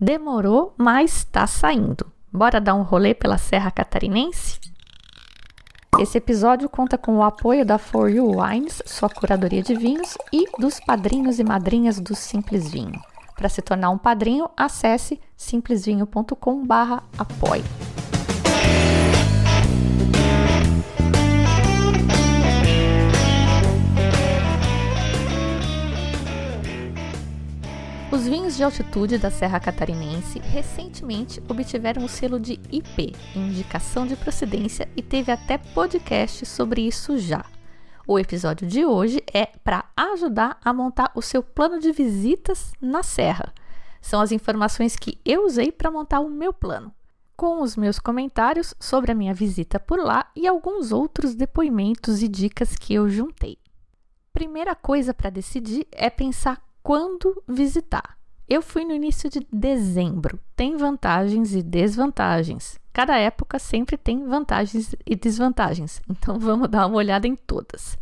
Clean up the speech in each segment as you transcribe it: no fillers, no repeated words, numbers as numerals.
Demorou, mas tá saindo. Bora dar um rolê pela Serra Catarinense? Esse episódio conta com o apoio da For You Wines, sua curadoria de vinhos, e dos padrinhos e madrinhas do Simples Vinho. Para se tornar um padrinho, acesse simplesvinho.com/apoie. Os vinhos de altitude da Serra Catarinense recentemente obtiveram o selo de IP, Indicação de Procedência, e teve até podcast sobre isso já. O episódio de hoje é para ajudar a montar o seu plano de visitas na Serra. São as informações que eu usei para montar o meu plano, com os meus comentários sobre a minha visita por lá e alguns outros depoimentos e dicas que eu juntei. Primeira coisa para decidir é pensar quando visitar. Eu fui no início de dezembro. Tem vantagens e desvantagens. Cada época sempre tem vantagens e desvantagens. Então vamos dar uma olhada em todas.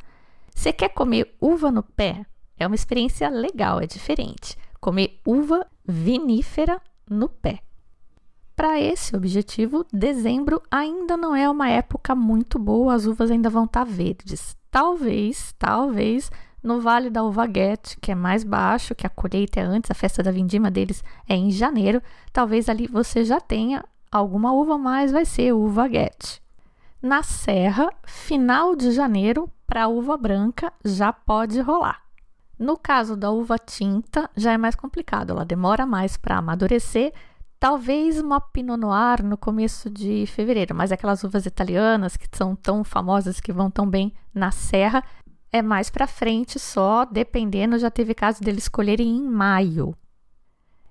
Você quer comer uva no pé? É uma experiência legal, é diferente. Comer uva vinífera no pé. Para esse objetivo, dezembro ainda não é uma época muito boa. As uvas ainda vão estar verdes. Talvez no Vale da Uvaguete, que é mais baixo, que a colheita é antes, a festa da vindima deles é em janeiro. Talvez ali você já tenha alguma uva, mas vai ser uvaguete. Na Serra, final de janeiro, para a uva branca já pode rolar. No caso da uva tinta, já é mais complicado, ela demora mais para amadurecer. Talvez uma Pinot Noir no começo de fevereiro, mas aquelas uvas italianas que são tão famosas, que vão tão bem na Serra, é mais para frente só, dependendo, já teve caso deles escolherem em maio.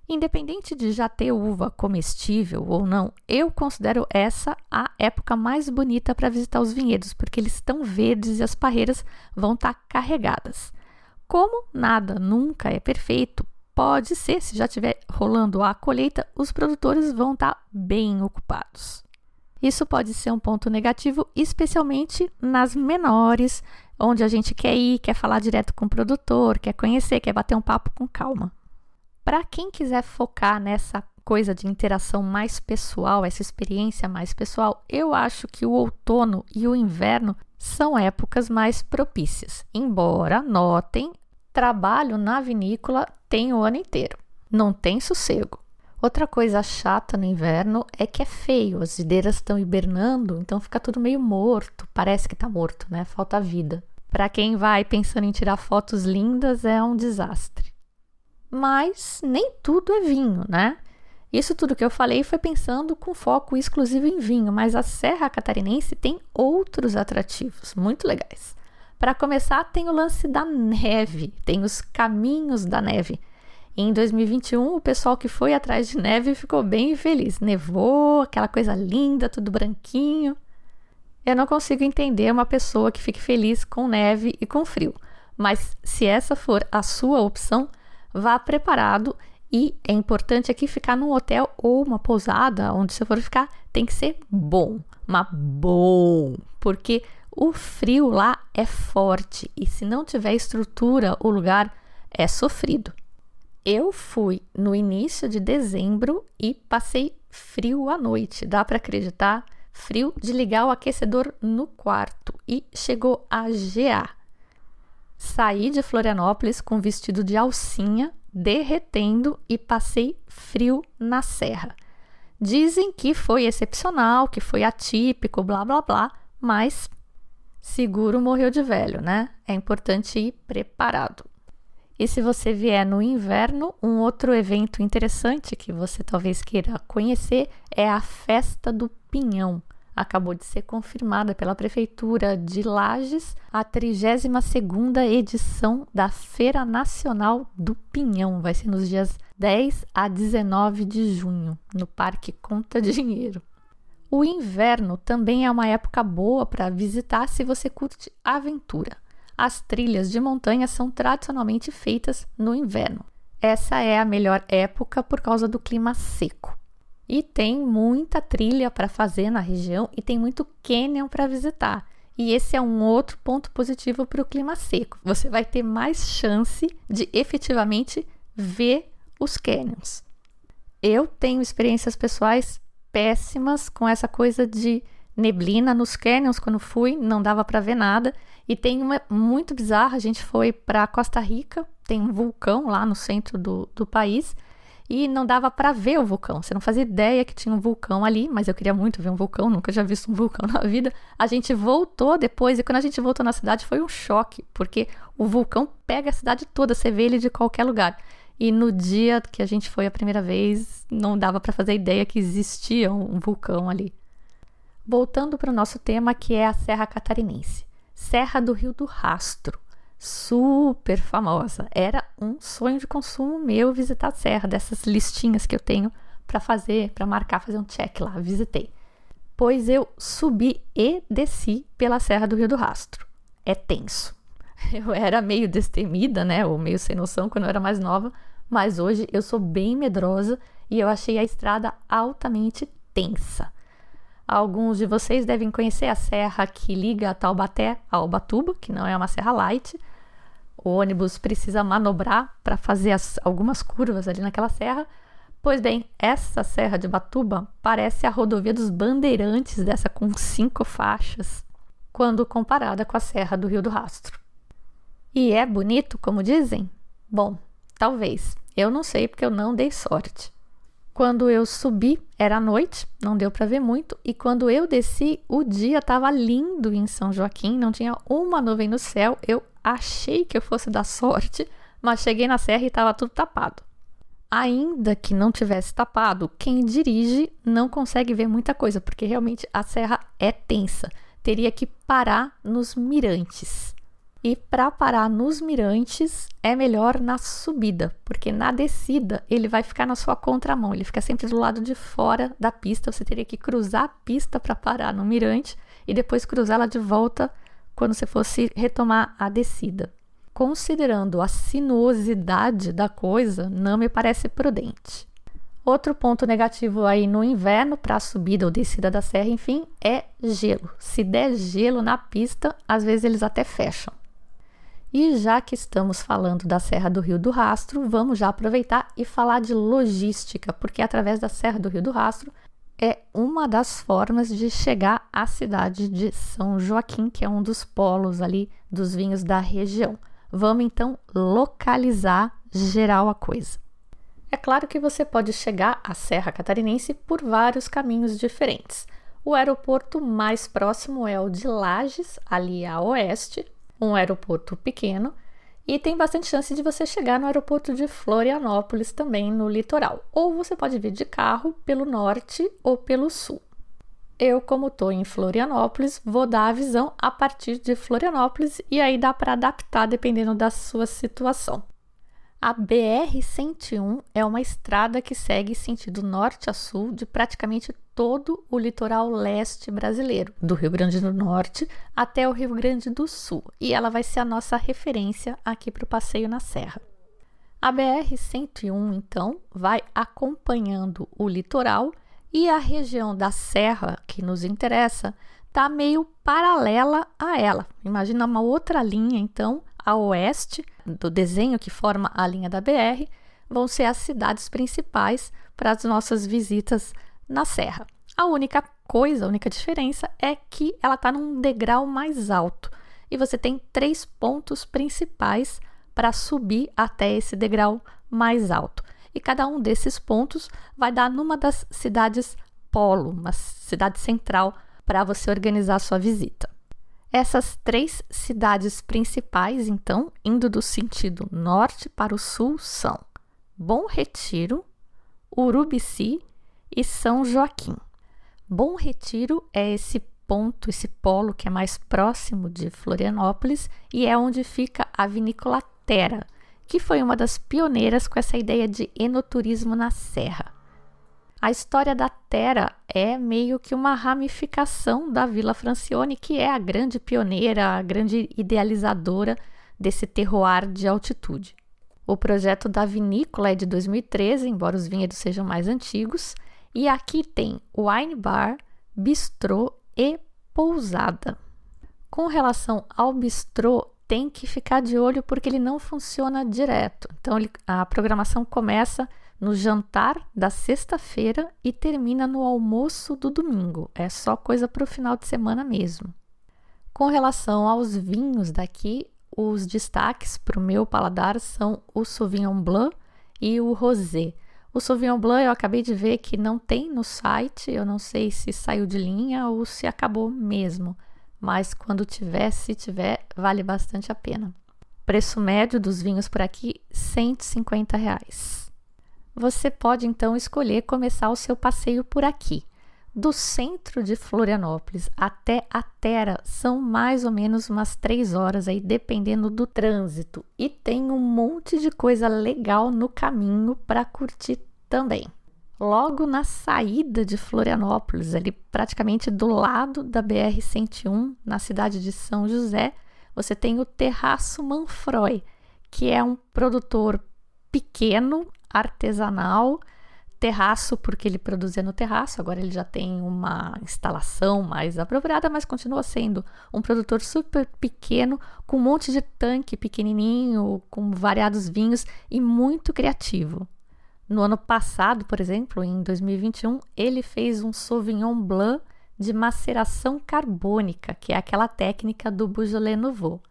Independente de já ter uva comestível ou não, eu considero essa a época mais bonita para visitar os vinhedos, porque eles estão verdes e as parreiras vão estar carregadas. Como nada nunca é perfeito, pode ser, se já estiver rolando a colheita, os produtores vão estar bem ocupados. Isso pode ser um ponto negativo, especialmente nas menores, onde a gente quer ir, quer falar direto com o produtor, quer conhecer, quer bater um papo com calma. Para quem quiser focar nessa coisa de interação mais pessoal, essa experiência mais pessoal, eu acho que o outono e o inverno são épocas mais propícias. Embora, notem, trabalho na vinícola tem o ano inteiro, não tem sossego. Outra coisa chata no inverno é que é feio, as videiras estão hibernando, então fica tudo meio morto, parece que está morto, né? Falta vida. Para quem vai pensando em tirar fotos lindas, é um desastre. Mas nem tudo é vinho, né? Isso tudo que eu falei foi pensando com foco exclusivo em vinho, mas a Serra Catarinense tem outros atrativos muito legais. Para começar, tem o lance da neve, tem os caminhos da neve. Em 2021, o pessoal que foi atrás de neve ficou bem feliz. Nevou, aquela coisa linda, tudo branquinho. Eu não consigo entender uma pessoa que fique feliz com neve e com frio. Mas se essa for a sua opção, vá preparado. E é importante aqui ficar num hotel ou uma pousada, onde você for ficar, tem que ser bom. Mas bom, porque o frio lá é forte. E se não tiver estrutura, o lugar é sofrido. Eu fui no início de dezembro e passei frio à noite, dá para acreditar? Frio de ligar o aquecedor no quarto e chegou a gear. Saí de Florianópolis com vestido de alcinha, derretendo e passei frio na serra. Dizem que foi excepcional, que foi atípico, blá blá blá, mas seguro morreu de velho, né? É importante ir preparado. E se você vier no inverno, um outro evento interessante que você talvez queira conhecer é a Festa do Pinhão. Acabou de ser confirmada pela Prefeitura de Lages a 32ª edição da Feira Nacional do Pinhão. Vai ser nos dias 10 a 19 de junho, no Parque Conta Dinheiro. O inverno também é uma época boa para visitar se você curte aventura. As trilhas de montanha são tradicionalmente feitas no inverno. Essa é a melhor época por causa do clima seco. E tem muita trilha para fazer na região e tem muito canyon para visitar. E esse é um outro ponto positivo para o clima seco. Você vai ter mais chance de efetivamente ver os canyons. Eu tenho experiências pessoais péssimas com essa coisa de neblina nos canyons. Quando fui, não dava para ver nada. E tem uma muito bizarra, a gente foi para Costa Rica, tem um vulcão lá no centro do país, e não dava para ver o vulcão. Você não fazia ideia que tinha um vulcão ali, mas eu queria muito ver um vulcão, nunca tinha visto um vulcão na vida. A gente voltou depois, e quando a gente voltou na cidade foi um choque, porque o vulcão pega a cidade toda, você vê ele de qualquer lugar. E no dia que a gente foi a primeira vez, não dava para fazer ideia que existia um vulcão ali. Voltando para o nosso tema, que é a Serra Catarinense. Serra do Rio do Rastro. Super famosa. Era um sonho de consumo meu visitar a serra, dessas listinhas que eu tenho para fazer, para marcar, fazer um check lá. Visitei. Pois eu subi e desci pela Serra do Rio do Rastro. É tenso. Eu era meio destemida, né? Ou meio sem noção quando eu era mais nova, mas hoje eu sou bem medrosa e eu achei a estrada altamente tensa. Alguns de vocês devem conhecer a serra que liga Taubaté a Ubatuba, que não é uma serra light. O ônibus precisa manobrar para fazer algumas curvas ali naquela serra. Pois bem, essa serra de Ubatuba parece a rodovia dos Bandeirantes, dessa com 5 faixas, quando comparada com a Serra do Rio do Rastro. E é bonito, como dizem? Bom, talvez. Eu não sei porque eu não dei sorte. Quando eu subi, era noite, não deu para ver muito. E quando eu desci, o dia estava lindo em São Joaquim, não tinha uma nuvem no céu. Eu achei que eu fosse dar sorte, mas cheguei na serra e estava tudo tapado. Ainda que não tivesse tapado, quem dirige não consegue ver muita coisa, porque realmente a serra é tensa. Teria que parar nos mirantes. E para parar nos mirantes é melhor na subida, porque na descida ele vai ficar na sua contramão, ele fica sempre do lado de fora da pista. Você teria que cruzar a pista para parar no mirante e depois cruzá-la de volta quando você fosse retomar a descida. Considerando a sinuosidade da coisa, não me parece prudente. Outro ponto negativo aí no inverno para a subida ou descida da serra, enfim, é gelo. Se der gelo na pista, às vezes eles até fecham. E já que estamos falando da Serra do Rio do Rastro, vamos já aproveitar e falar de logística, porque através da Serra do Rio do Rastro é uma das formas de chegar à cidade de São Joaquim, que é um dos polos ali dos vinhos da região. Vamos então localizar geral a coisa. É claro que você pode chegar à Serra Catarinense por vários caminhos diferentes. O aeroporto mais próximo é o de Lages, ali a oeste, um aeroporto pequeno, e tem bastante chance de você chegar no aeroporto de Florianópolis também no litoral. Ou você pode vir de carro pelo norte ou pelo sul. Eu, como estou em Florianópolis, vou dar a visão a partir de Florianópolis e aí dá para adaptar dependendo da sua situação. A BR-101 é uma estrada que segue sentido norte a sul de praticamente todo o litoral leste brasileiro, do Rio Grande do Norte até o Rio Grande do Sul, e ela vai ser a nossa referência aqui para o passeio na serra. A BR-101, então, vai acompanhando o litoral e a região da serra que nos interessa está meio paralela a ela. Imagina uma outra linha, então, a oeste do desenho que forma a linha da BR, vão ser as cidades principais para as nossas visitas na serra. A única diferença é que ela está num degrau mais alto e você tem 3 pontos principais para subir até esse degrau mais alto. E cada um desses pontos vai dar numa das cidades polo, uma cidade central para você organizar a sua visita. Essas 3 cidades principais, então, indo do sentido norte para o sul, são Bom Retiro, Urubici e São Joaquim. Bom Retiro é esse ponto, esse polo que é mais próximo de Florianópolis e é onde fica a vinícola Terra, que foi uma das pioneiras com essa ideia de enoturismo na serra. A história da Terra é meio que uma ramificação da Vila Francione, que é a grande pioneira, a grande idealizadora desse terroir de altitude. O projeto da vinícola é de 2013, embora os vinhedos sejam mais antigos, e aqui tem wine bar, bistrô e pousada. Com relação ao bistrô, tem que ficar de olho porque ele não funciona direto. Então, a programação começa no jantar da sexta-feira e termina no almoço do domingo. É só coisa para o final de semana mesmo. Com relação aos vinhos daqui, os destaques para o meu paladar são o Sauvignon Blanc e o Rosé. O Sauvignon Blanc eu acabei de ver que não tem no site, eu não sei se saiu de linha ou se acabou mesmo, mas quando tiver, se tiver, vale bastante a pena. Preço médio dos vinhos por aqui, R$ 150. Você pode então escolher começar o seu passeio por aqui. Do centro de Florianópolis até a Terra são mais ou menos umas 3 horas aí, dependendo do trânsito. E tem um monte de coisa legal no caminho para curtir também. Logo na saída de Florianópolis, ali praticamente do lado da BR-101, na cidade de São José, você tem o Terraço Manfroy, que é um produtor pequeno, artesanal, terraço porque ele produzia no terraço, agora ele já tem uma instalação mais apropriada, mas continua sendo um produtor super pequeno, com um monte de tanque pequenininho, com variados vinhos e muito criativo. No ano passado, por exemplo, em 2021, ele fez um Sauvignon Blanc de maceração carbônica, que é aquela técnica do Beaujolais Nouveau.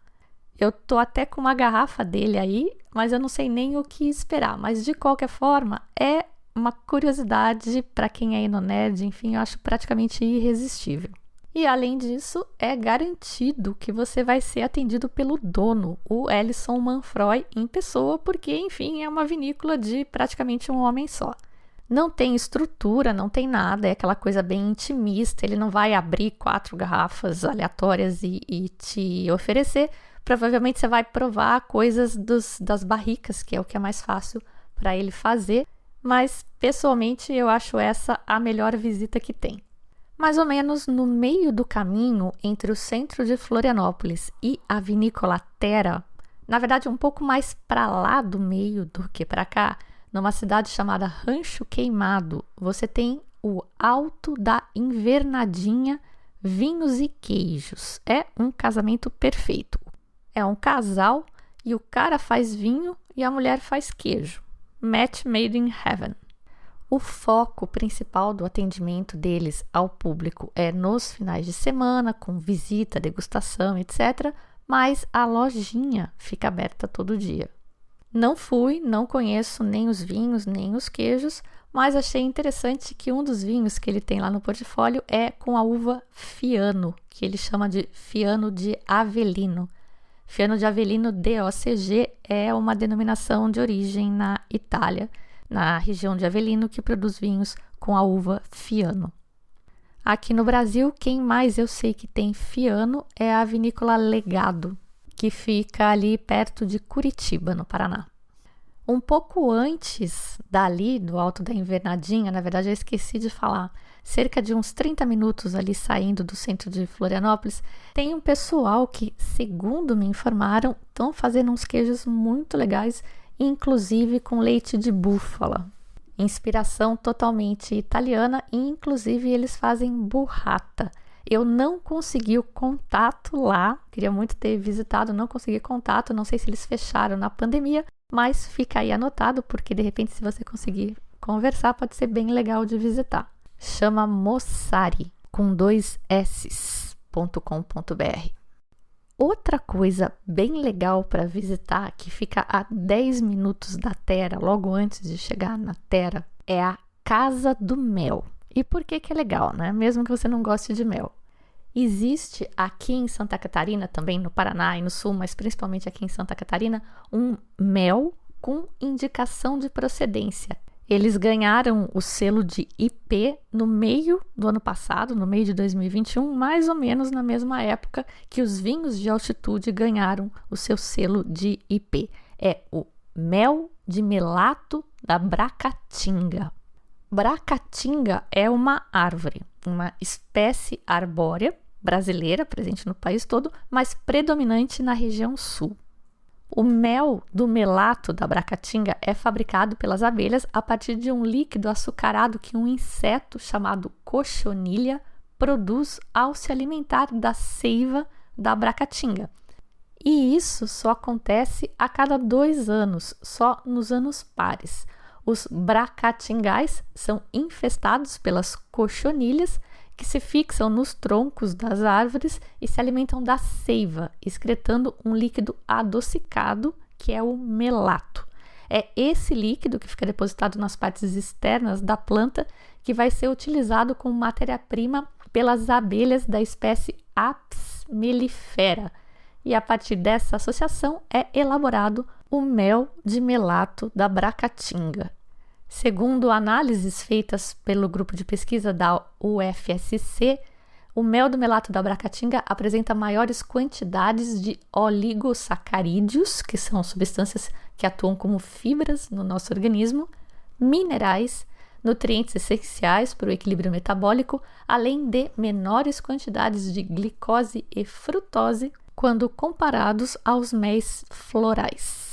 Eu tô até com uma garrafa dele aí, mas eu não sei nem o que esperar. Mas de qualquer forma, é uma curiosidade para quem é Enonerd, enfim, eu acho praticamente irresistível. E além disso, é garantido que você vai ser atendido pelo dono, o Ellison Manfroy, em pessoa, porque, enfim, é uma vinícola de praticamente um homem só. Não tem estrutura, não tem nada, é aquela coisa bem intimista, ele não vai abrir 4 garrafas aleatórias e te oferecer. Provavelmente você vai provar coisas das barricas, que é o que é mais fácil para ele fazer, mas pessoalmente eu acho essa a melhor visita que tem. Mais ou menos no meio do caminho entre o centro de Florianópolis e a vinícola Terra, na verdade um pouco mais para lá do meio do que para cá, numa cidade chamada Rancho Queimado, você tem o Alto da Invernadinha Vinhos e Queijos. É um casamento perfeito. É um casal e o cara faz vinho e a mulher faz queijo. Match made in heaven. O foco principal do atendimento deles ao público é nos finais de semana, com visita, degustação, etc. Mas a lojinha fica aberta todo dia. Não fui, não conheço nem os vinhos, nem os queijos, mas achei interessante que um dos vinhos que ele tem lá no portfólio é com a uva Fiano, que ele chama de Fiano de Avellino. Fiano de Avellino DOCG é uma denominação de origem na Itália, na região de Avellino, que produz vinhos com a uva Fiano. Aqui no Brasil, quem mais eu sei que tem Fiano é a vinícola Legado, que fica ali perto de Curitiba, no Paraná. Um pouco antes dali, do Alto da Invernadinha, na verdade eu esqueci de falar, cerca de uns 30 minutos ali saindo do centro de Florianópolis, tem um pessoal que, segundo me informaram, estão fazendo uns queijos muito legais, inclusive com leite de búfala. Inspiração totalmente italiana e inclusive eles fazem burrata. Eu não consegui o contato lá, queria muito ter visitado, não consegui contato, não sei se eles fecharam na pandemia, mas fica aí anotado, porque de repente se você conseguir conversar, pode ser bem legal de visitar. Chama Mossari, com 2 s.com.br. Outra coisa bem legal para visitar, que fica a 10 minutos da Terra, logo antes de chegar na Terra, é a Casa do Mel. E por que é legal, né? Mesmo que você não goste de mel. Existe aqui em Santa Catarina, também no Paraná e no Sul, mas principalmente aqui em Santa Catarina, um mel com indicação de procedência. Eles ganharam o selo de IP no meio do ano passado, no meio de 2021, mais ou menos na mesma época que os vinhos de altitude ganharam o seu selo de IP. É o mel de melato da Bracatinga. Bracatinga é uma árvore, uma espécie arbórea brasileira, presente no país todo, mas predominante na região sul. O mel do melato da Bracatinga é fabricado pelas abelhas a partir de um líquido açucarado que um inseto chamado cochonilha produz ao se alimentar da seiva da Bracatinga. E isso só acontece a cada 2 anos, só nos anos pares. Os bracatingais são infestados pelas cochonilhas que se fixam nos troncos das árvores e se alimentam da seiva, excretando um líquido adocicado que é o melato. É esse líquido que fica depositado nas partes externas da planta que vai ser utilizado como matéria-prima pelas abelhas da espécie Apis mellifera. E a partir dessa associação é elaborado o mel de melato da bracatinga. Segundo análises feitas pelo grupo de pesquisa da UFSC, o mel do melato da bracatinga apresenta maiores quantidades de oligosacarídeos, que são substâncias que atuam como fibras no nosso organismo, minerais, nutrientes essenciais para o equilíbrio metabólico, além de menores quantidades de glicose e frutose quando comparados aos méis florais.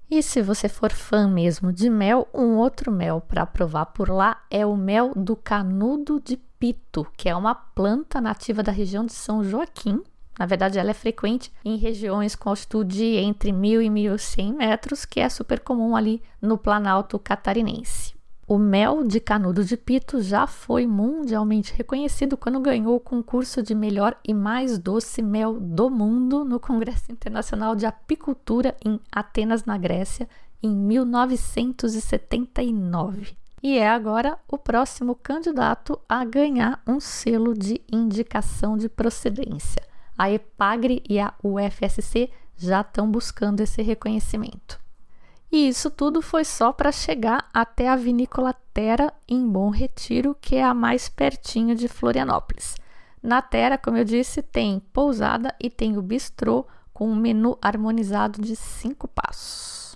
E se você for fã mesmo de mel, um outro mel para provar por lá é o mel do canudo de pito, que é uma planta nativa da região de São Joaquim. Na verdade, ela é frequente em regiões com altitude entre 1.000 e 1.100 metros, que é super comum ali no Planalto Catarinense. O mel de canudo de pito já foi mundialmente reconhecido quando ganhou o concurso de melhor e mais doce mel do mundo no Congresso Internacional de Apicultura em Atenas, na Grécia, em 1979. E é agora o próximo candidato a ganhar um selo de indicação de procedência. A EPAGRE e a UFSC já estão buscando esse reconhecimento. E isso tudo foi só para chegar até a Vinícola Terra, em Bom Retiro, que é a mais pertinho de Florianópolis. Na Terra, como eu disse, tem pousada e tem o bistrô com um menu harmonizado de 5 passos.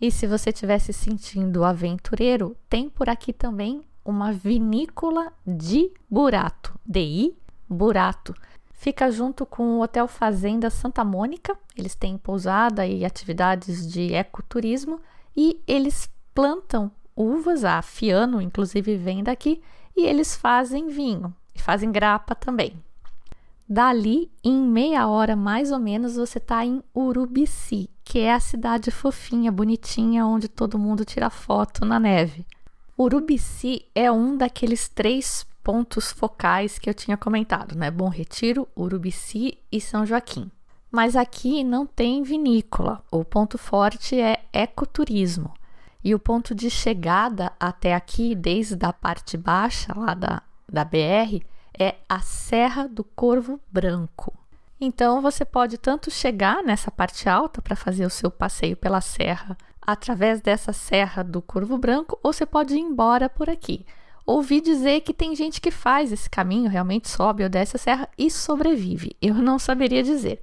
E se você estiver se sentindo aventureiro, tem por aqui também uma vinícola de Burato, DI Burato. Fica junto com o Hotel Fazenda Santa Mônica. Eles têm pousada e atividades de ecoturismo e eles plantam uvas, a Fiano inclusive vem daqui, e eles fazem vinho e fazem grappa também. Dali, em meia hora mais ou menos, você está em Urubici, que é a cidade fofinha, bonitinha, onde todo mundo tira foto na neve. Urubici é um daqueles 3 pontos focais que eu tinha comentado, né? Bom Retiro, Urubici e São Joaquim. Mas aqui não tem vinícola, o ponto forte é ecoturismo. E o ponto de chegada até aqui, desde a parte baixa lá da BR, é a Serra do Corvo Branco. Então você pode tanto chegar nessa parte alta para fazer o seu passeio pela serra através dessa Serra do Corvo Branco, ou você pode ir embora por aqui. Ouvi dizer que tem gente que faz esse caminho, realmente sobe ou desce a serra e sobrevive. Eu não saberia dizer.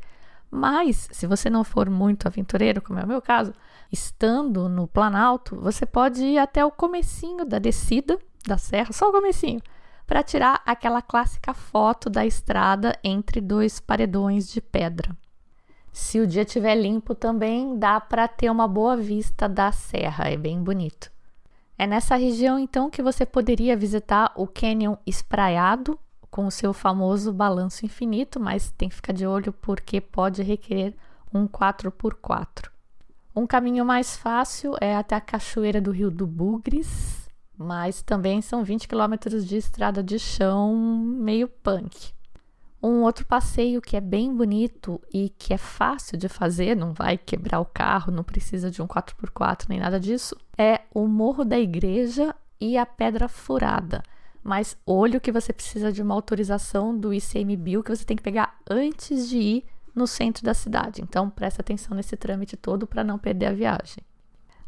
Mas, se você não for muito aventureiro, como é o meu caso, estando no Planalto, você pode ir até o comecinho da descida da serra, só o comecinho, para tirar aquela clássica foto da estrada entre 2 paredões de pedra. Se o dia estiver limpo também, dá para ter uma boa vista da serra, é bem bonito. É nessa região, então, que você poderia visitar o Canyon Espraiado, com o seu famoso balanço infinito, mas tem que ficar de olho porque pode requerer um 4x4. Um caminho mais fácil é até a Cachoeira do Rio do Bugres, mas também são 20 km de estrada de chão meio punk. Um outro passeio que é bem bonito e que é fácil de fazer, não vai quebrar o carro, não precisa de um 4x4 nem nada disso, é o Morro da Igreja e a Pedra Furada. Mas olho que você precisa de uma autorização do ICMBio que você tem que pegar antes de ir no centro da cidade. Então presta atenção nesse trâmite todo para não perder a viagem.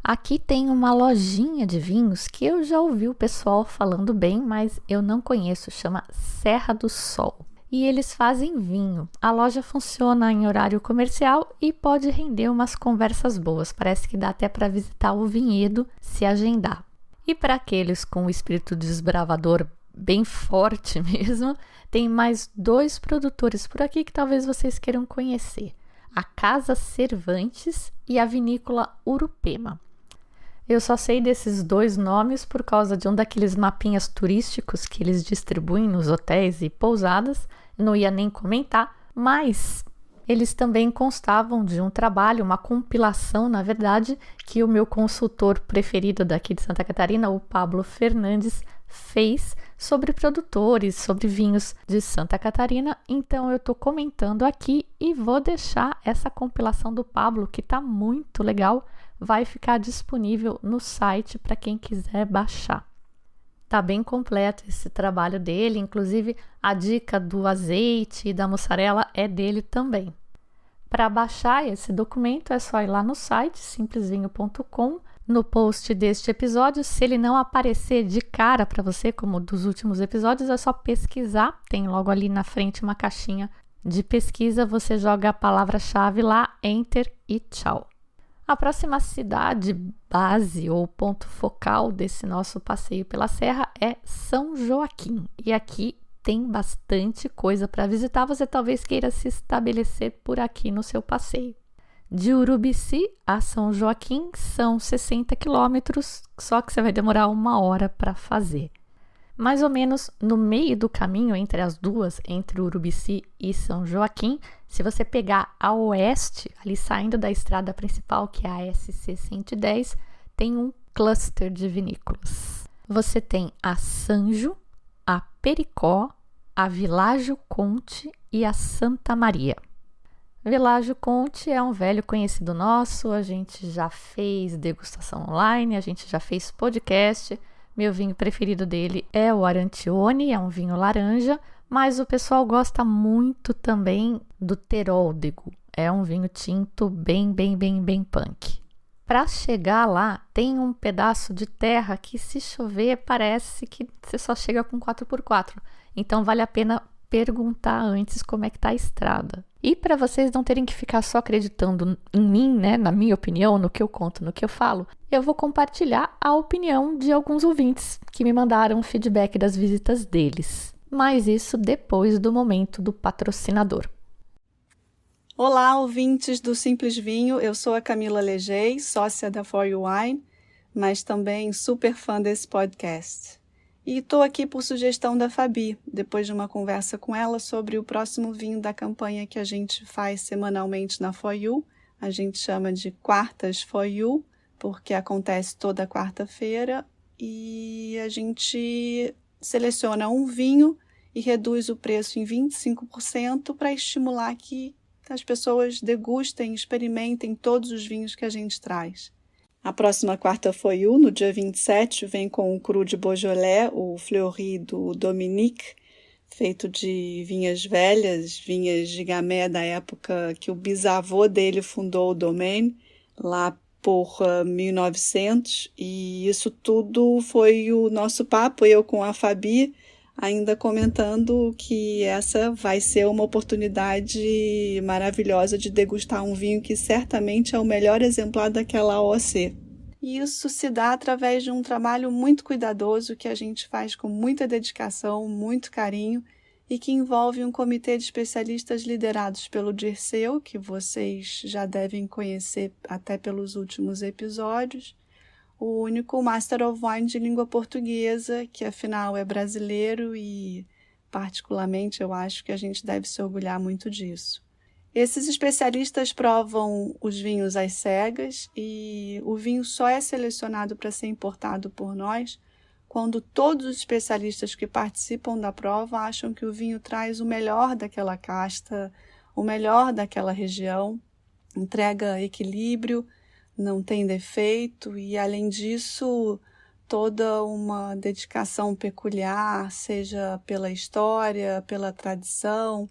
Aqui tem uma lojinha de vinhos que eu já ouvi o pessoal falando bem, mas eu não conheço, chama Serra do Sol. E eles fazem vinho. A loja funciona em horário comercial e pode render umas conversas boas. Parece que dá até para visitar o vinhedo se agendar. E para aqueles com o espírito desbravador bem forte mesmo, tem mais 2 produtores por aqui que talvez vocês queiram conhecer. A Casa Cervantes e a Vinícola Urupema. Eu só sei desses 2 nomes por causa de um daqueles mapinhas turísticos que eles distribuem nos hotéis e pousadas. Não ia nem comentar, mas Eles também constavam de um trabalho, uma compilação, na verdade, que o meu consultor preferido daqui de Santa Catarina, o Pablo Fernandes, fez sobre produtores, sobre vinhos de Santa Catarina. Então eu estou comentando aqui e vou deixar essa compilação do Pablo, que está muito legal, vai ficar disponível no site para quem quiser baixar. Tá bem completo esse trabalho dele, inclusive a dica do azeite e da mussarela é dele também. Para baixar esse documento é só ir lá no site simplesvinho.com. No post deste episódio, se ele não aparecer de cara para você, como dos últimos episódios, é só pesquisar. Tem logo ali na frente uma caixinha de pesquisa, você joga a palavra-chave lá, enter e tchau. A próxima cidade base ou ponto focal desse nosso passeio pela serra é São Joaquim. E aqui tem bastante coisa para visitar, você talvez queira se estabelecer por aqui no seu passeio. De Urubici a São Joaquim são 60 quilômetros, só que você vai demorar 1 hora para fazer. Mais ou menos no meio do caminho entre as duas, entre Urubici e São Joaquim, se você pegar a oeste, ali saindo da estrada principal, que é a SC 110, tem um cluster de vinícolas. Você tem a Sanjo, a Pericó, a Világio Conte e a Santa Maria. Világio Conte é um velho conhecido nosso, a gente já fez degustação online, a gente já fez podcast. Meu vinho preferido dele é o Arantione, é um vinho laranja, mas o pessoal gosta muito também do Teroldego. É um vinho tinto bem punk. Para chegar lá, tem um pedaço de terra que, se chover, parece que você só chega com 4x4. Então, vale a pena perguntar antes como é que tá a estrada. E para vocês não terem que ficar só acreditando em mim, né, na minha opinião, no que eu conto, no que eu falo, eu vou compartilhar a opinião de alguns ouvintes que me mandaram feedback das visitas deles. Mas isso depois do momento do patrocinador. Olá, ouvintes do Simples Vinho, eu sou a Camila Legei, sócia da For You Wine, mas também super fã desse podcast. E estou aqui por sugestão da Fabi, depois de uma conversa com ela sobre o próximo vinho da campanha que a gente faz semanalmente na For You. A gente chama de Quartas For You, porque acontece toda quarta-feira, e a gente seleciona um vinho e reduz o preço em 25% para estimular que as pessoas degustem, experimentem todos os vinhos que a gente traz. A próxima quarta For You, no dia 27, vem com o cru de Beaujolais, o Fleury do Dominique, feito de vinhas velhas, vinhas de Gamay da época que o bisavô dele fundou o domaine, lá por 1900. E isso tudo foi o nosso papo, eu com a Fabi, ainda comentando que essa vai ser uma oportunidade maravilhosa de degustar um vinho que certamente é o melhor exemplar daquela AOC. E isso se dá através de um trabalho muito cuidadoso que a gente faz com muita dedicação, muito carinho, e que envolve um comitê de especialistas liderados pelo Dirceu, que vocês já devem conhecer até pelos últimos episódios, o único Master of Wine de língua portuguesa, que afinal é brasileiro e, particularmente, eu acho que a gente deve se orgulhar muito disso. Esses especialistas provam os vinhos às cegas e o vinho só é selecionado para ser importado por nós quando todos os especialistas que participam da prova acham que o vinho traz o melhor daquela casta, o melhor daquela região, entrega equilíbrio, não tem defeito e, além disso, toda uma dedicação peculiar, seja pela história, pela tradição,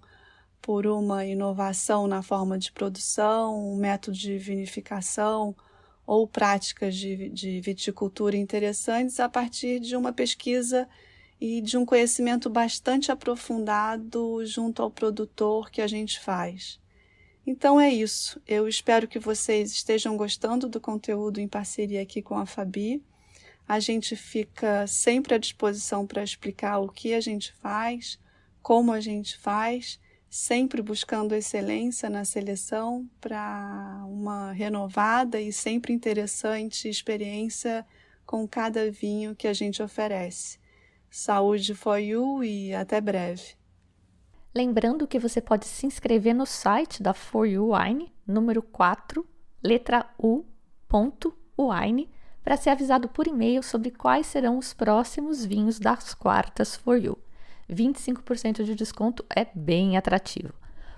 por uma inovação na forma de produção, um método de vinificação ou práticas de viticultura interessantes a partir de uma pesquisa e de um conhecimento bastante aprofundado junto ao produtor que a gente faz. Então é isso. Eu espero que vocês estejam gostando do conteúdo em parceria aqui com a Fabi. A gente fica sempre à disposição para explicar o que a gente faz, como a gente faz, sempre buscando excelência na seleção para uma renovada e sempre interessante experiência com cada vinho que a gente oferece. Saúde for you e até breve. Lembrando que você pode se inscrever no site da For You Wine, número 4, letra U, ponto, Wine, para ser avisado por e-mail sobre quais serão os próximos vinhos das quartas For You. 25% de desconto é bem atrativo.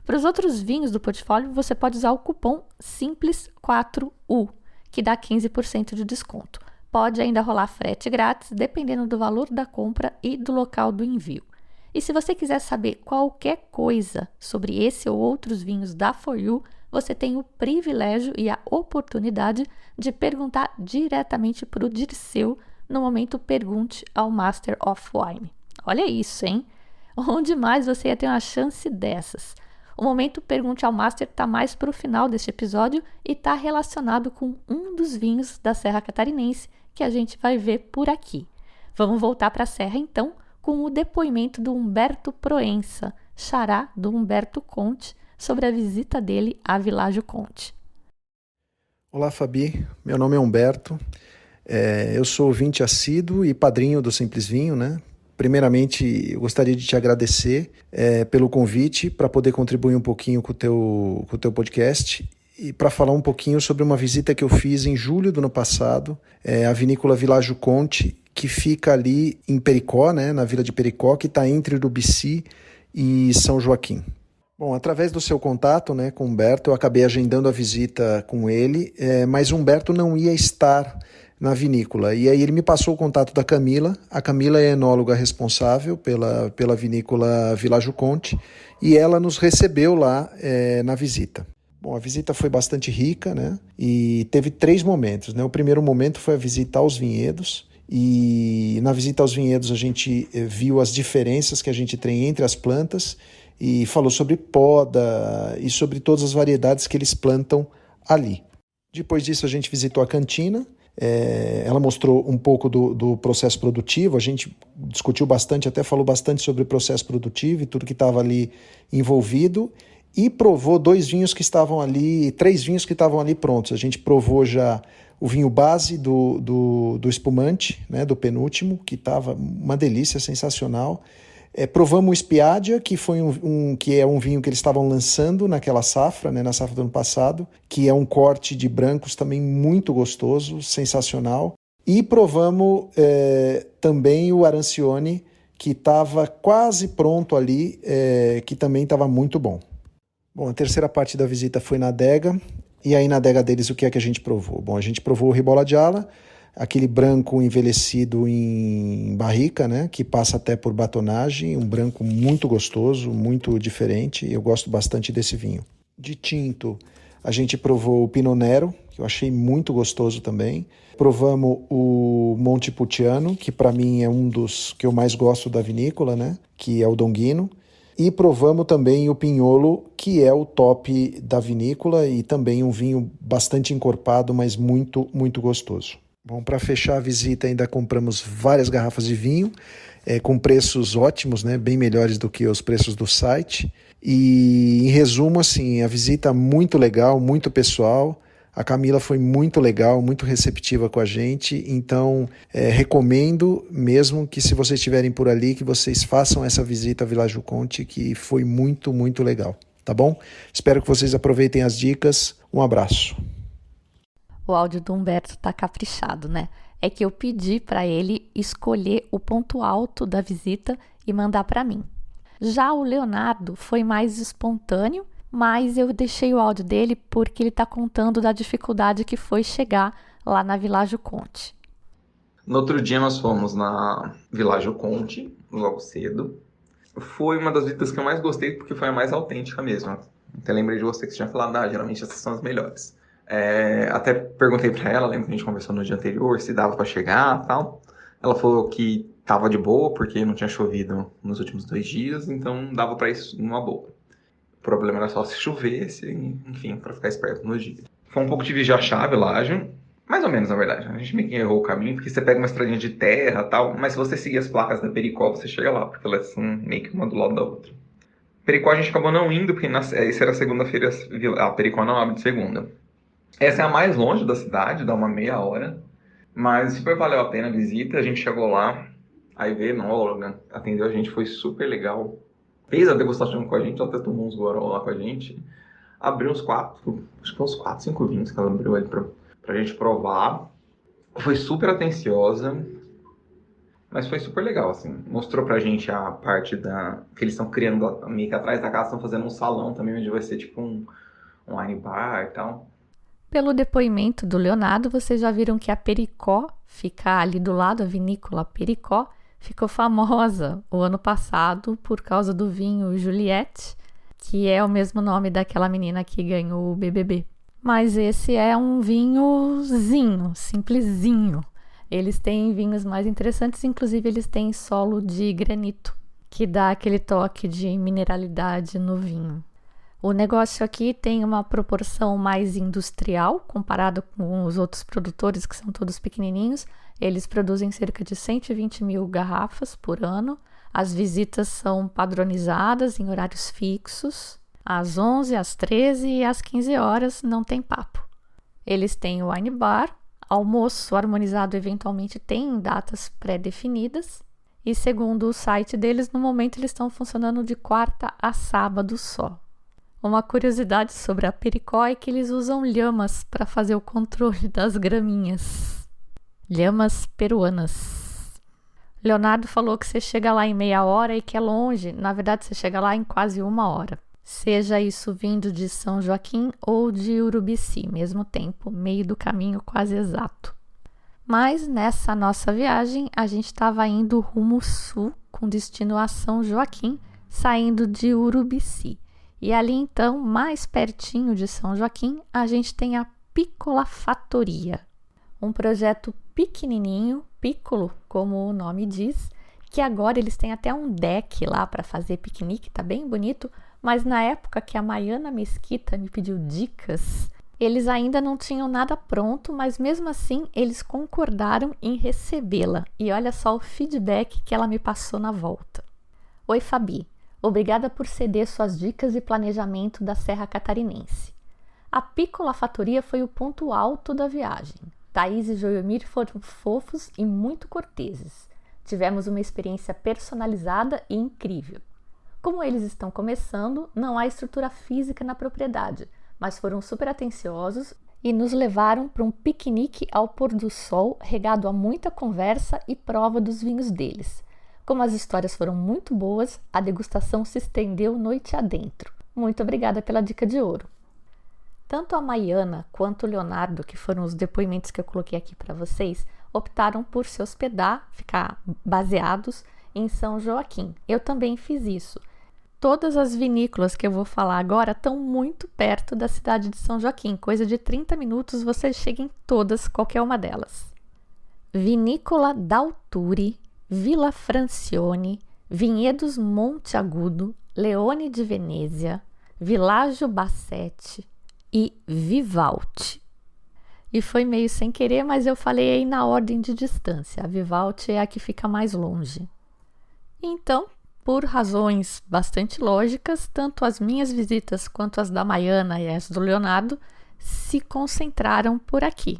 Para os outros vinhos do portfólio, você pode usar o cupom SIMPLES4U, que dá 15% de desconto. Pode ainda rolar frete grátis, dependendo do valor da compra e do local do envio. E se você quiser saber qualquer coisa sobre esse ou outros vinhos da For You, você tem o privilégio e a oportunidade de perguntar diretamente para o Dirceu no momento Pergunte ao Master of Wine. Olha isso, hein? Onde mais você ia ter uma chance dessas? O momento Pergunte ao Master está mais para o final deste episódio e está relacionado com um dos vinhos da Serra Catarinense que a gente vai ver por aqui. Vamos voltar para a Serra então, com o depoimento do Humberto Proença, xará do Humberto Conte, sobre a visita dele a Világio Conte. Olá, Fabi. Meu nome é Humberto. Eu sou ouvinte assíduo e padrinho do Simples Vinho, né? Primeiramente, eu gostaria de te agradecer pelo convite para poder contribuir um pouquinho com o teu podcast e para falar um pouquinho sobre uma visita que eu fiz em julho do ano passado, à vinícola Világio Conte, que fica ali em Pericó, né, na vila de Pericó, que está entre Urubici e São Joaquim. Bom, através do seu contato, né, com o Humberto, eu acabei agendando a visita com ele, mas o Humberto não ia estar na vinícola. E aí ele me passou o contato da Camila. A Camila é a enóloga responsável pela vinícola Világio Conte e ela nos recebeu lá na visita. Bom, a visita foi bastante rica, né, e teve 3 momentos, né? O primeiro momento foi a visita aos vinhedos. E na visita aos vinhedos a gente viu as diferenças que a gente tem entre as plantas e falou sobre poda e sobre todas as variedades que eles plantam ali. Depois disso a gente visitou a cantina, ela mostrou um pouco do processo produtivo, a gente discutiu bastante, até falou bastante sobre o processo produtivo e tudo que estava ali envolvido e provou 2 vinhos que estavam ali, 3 vinhos que estavam ali prontos. A gente provou já o vinho base do espumante, né, do penúltimo, que estava uma delícia, sensacional. Provamos o Spiaggia, que foi que é um vinho que eles estavam lançando naquela safra, né, na safra do ano passado, que é um corte de brancos também muito gostoso, sensacional. E provamos também o Arancione, que estava quase pronto ali, que também estava muito bom. Bom, a terceira parte da visita foi na adega. E aí na adega deles o que é que a gente provou? Bom, a gente provou o Ribolla Gialla, aquele branco envelhecido em barrica, né, que passa até por batonagem, um branco muito gostoso, muito diferente, eu gosto bastante desse vinho. De tinto, a gente provou o Pinot Nero, que eu achei muito gostoso também. Provamos o Montepulciano, que para mim é um dos que eu mais gosto da vinícola, né, que é o Donguino. E provamos também o Pinholo, que é o top da vinícola e também um vinho bastante encorpado, mas muito, muito gostoso. Bom, para fechar a visita ainda compramos várias garrafas de vinho, com preços ótimos, né, bem melhores do que os preços do site. E em resumo, assim, a visita muito legal, muito pessoal. A Camila foi muito legal, muito receptiva com a gente, então recomendo mesmo que se vocês estiverem por ali, que vocês façam essa visita a Világio Conte, que foi muito, muito legal, tá bom? Espero que vocês aproveitem as dicas, um abraço. O áudio do Humberto tá caprichado, né? É que eu pedi para ele escolher o ponto alto da visita e mandar para mim. Já o Leonardo foi mais espontâneo, mas eu deixei o áudio dele porque ele está contando da dificuldade que foi chegar lá na Világio Conte. No outro dia nós fomos na Világio Conte, logo cedo. Foi uma das visitas que eu mais gostei porque foi a mais autêntica mesmo. Até lembrei de você que você tinha falado, geralmente essas são as melhores. Até perguntei para ela, lembro que a gente conversou no dia anterior, se dava para chegar e tal. Ela falou que tava de boa porque não tinha chovido nos últimos 2 dias, então dava para ir numa boa. O problema era só se chovesse, enfim, para ficar esperto nos dias. Foi um pouco difícil de achar a Világio, mais ou menos, na verdade. A gente meio que errou o caminho, porque você pega uma estradinha de terra e tal, mas se você seguir as placas da Pericó, você chega lá, porque elas são meio que uma do lado da outra. Pericó a gente acabou não indo, porque isso era segunda-feira, a Pericó não abre de segunda. Essa é a mais longe da cidade, dá uma meia hora, mas super valeu a pena a visita. A gente chegou lá, aí veio a enóloga, atendeu a gente, foi super legal. fez a degustação com a gente, ela até tomou uns goró lá com a gente. Abriu uns 5 vinhos que ela abriu ali pra gente provar. Foi super atenciosa, mas foi super legal, assim. Mostrou pra gente a parte que eles estão criando meio que atrás da casa, estão fazendo um salão também, onde vai ser tipo um wine bar e tal. Pelo depoimento do Leonardo, vocês já viram que a Pericó, fica ali do lado, a vinícola Pericó, ficou famosa o ano passado por causa do vinho Juliette, que é o mesmo nome daquela menina que ganhou o BBB. Mas esse é um vinhozinho, simplesinho. Eles têm vinhos mais interessantes, inclusive eles têm solo de granito, que dá aquele toque de mineralidade no vinho. O negócio aqui tem uma proporção mais industrial, comparado com os outros produtores, que são todos pequenininhos. Eles produzem cerca de 120 mil garrafas por ano. As visitas são padronizadas em horários fixos. Às 11, às 13 e às 15 horas, não tem papo. Eles têm o wine bar, almoço harmonizado eventualmente tem datas pré-definidas. E segundo o site deles, no momento eles estão funcionando de quarta a sábado só. Uma curiosidade sobre a Pericó é que eles usam lhamas para fazer o controle das graminhas. Lhamas peruanas. Leonardo falou que você chega lá em meia hora e que é longe. Na verdade, você chega lá em quase 1 hora. Seja isso vindo de São Joaquim ou de Urubici, mesmo tempo, meio do caminho quase exato. Mas nessa nossa viagem, a gente estava indo rumo sul, com destino a São Joaquim, saindo de Urubici. E ali então, mais pertinho de São Joaquim, a gente tem a Piccola Fattoria, um projeto pequenininho, piccolo, como o nome diz, que agora eles têm até um deck lá para fazer piquenique, tá bem bonito, mas na época que a Maiana Mesquita me pediu dicas, eles ainda não tinham nada pronto, mas mesmo assim eles concordaram em recebê-la. E olha só o feedback que ela me passou na volta. Oi, Fabi. Obrigada por ceder suas dicas e planejamento da Serra Catarinense. A Piccola Fattoria foi o ponto alto da viagem. Thaís e Joiomir foram fofos e muito corteses. Tivemos uma experiência personalizada e incrível. Como eles estão começando, não há estrutura física na propriedade, mas foram super atenciosos e nos levaram para um piquenique ao pôr do sol, regado a muita conversa e prova dos vinhos deles. Como as histórias foram muito boas, a degustação se estendeu noite adentro. Muito obrigada pela dica de ouro. Tanto a Maiana quanto o Leonardo, que foram os depoimentos que eu coloquei aqui para vocês, optaram por se hospedar, ficar baseados em São Joaquim. Eu também fiz isso. Todas as vinícolas que eu vou falar agora estão muito perto da cidade de São Joaquim. Coisa de 30 minutos você chega em todas, qualquer uma delas. Vinícola D'Alturi, Villa Francione, Vinhedos Monte Agudo, Leone de Venezia, Villaggio Bassetti e Vivaldi. E foi meio sem querer, mas eu falei aí na ordem de distância. A Vivaldi é a que fica mais longe. Então, por razões bastante lógicas, tanto as minhas visitas quanto as da Maiana e as do Leonardo se concentraram por aqui.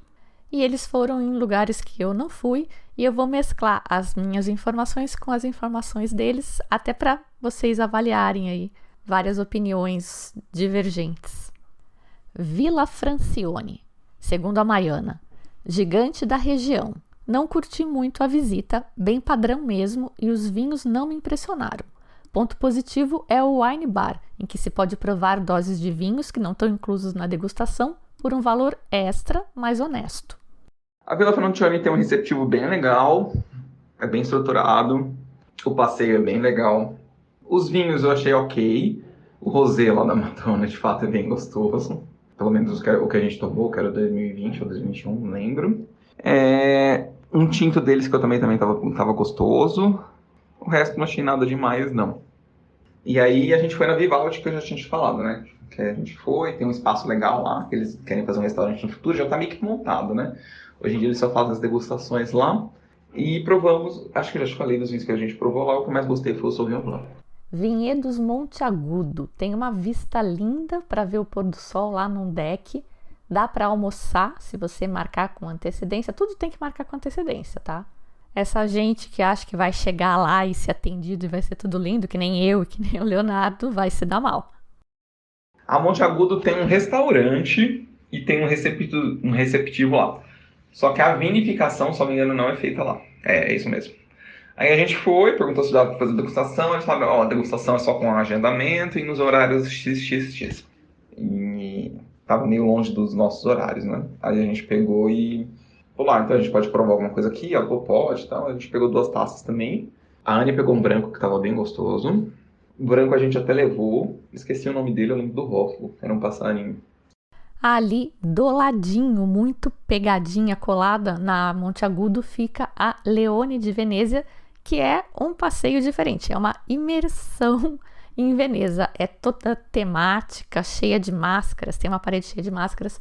E eles foram em lugares que eu não fui, e eu vou mesclar as minhas informações com as informações deles, até para vocês avaliarem aí várias opiniões divergentes. Villa Francione, segundo a Maiana, gigante da região. Não curti muito a visita, bem padrão mesmo, e os vinhos não me impressionaram. Ponto positivo é o wine bar, em que se pode provar doses de vinhos que não estão inclusos na degustação por um valor extra, mas honesto. A Villa Francione tem um receptivo bem legal, é bem estruturado, o passeio é bem legal. Os vinhos eu achei ok, o rosé lá da Madonna de fato é bem gostoso, pelo menos o que a gente tomou, que era 2020 ou 2021, não lembro. Um tinto deles que eu também tava gostoso, o resto não achei nada demais não. E aí a gente foi na Vivaldi, que eu já tinha te falado, né? Que a gente foi, tem um espaço legal lá, que eles querem fazer um restaurante no futuro, já tá meio que montado, né? Hoje em dia eles só fazem as degustações lá. E provamos, acho que eu já te falei dos vinhos que a gente provou lá, o que eu mais gostei foi o Sauvignon Blanc. Vinhedos Monte Agudo, tem uma vista linda para ver o pôr do sol lá num deck. Dá para almoçar, se você marcar com antecedência, tudo tem que marcar com antecedência, tá? Essa gente que acha que vai chegar lá e ser atendido e vai ser tudo lindo, que nem eu e que nem o Leonardo, vai se dar mal. A Monte Agudo tem um restaurante e tem um receptivo lá. Só que a vinificação, se não me engano, não é feita lá. É isso mesmo. Aí a gente foi, perguntou se dava pra fazer degustação, eles falaram, a degustação é só com agendamento e nos horários XXX. E tava meio longe dos nossos horários, né? Aí a gente pegou e falou, então a gente pode provar alguma coisa aqui? Ela falou, pode e tal. A gente pegou 2 taças também. A Anne pegou um branco que tava bem gostoso. O branco a gente até levou. Esqueci o nome dele, eu lembro do Rófalo. Era um passarinho. Ali, do ladinho, muito pegadinha, colada na Monte Agudo, fica a Leone de Venezia, que é um passeio diferente. É uma imersão em Veneza. É toda temática, cheia de máscaras. Tem uma parede cheia de máscaras.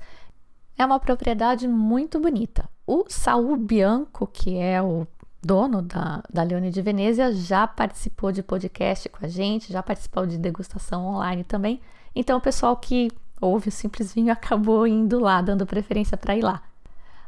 É uma propriedade muito bonita. O Saul Bianco, que é o dono da Leone de Venezia, já participou de podcast com a gente, já participou de degustação online também. Então, o pessoal que ouve o Simples Vinho acabou indo lá, dando preferência para ir lá.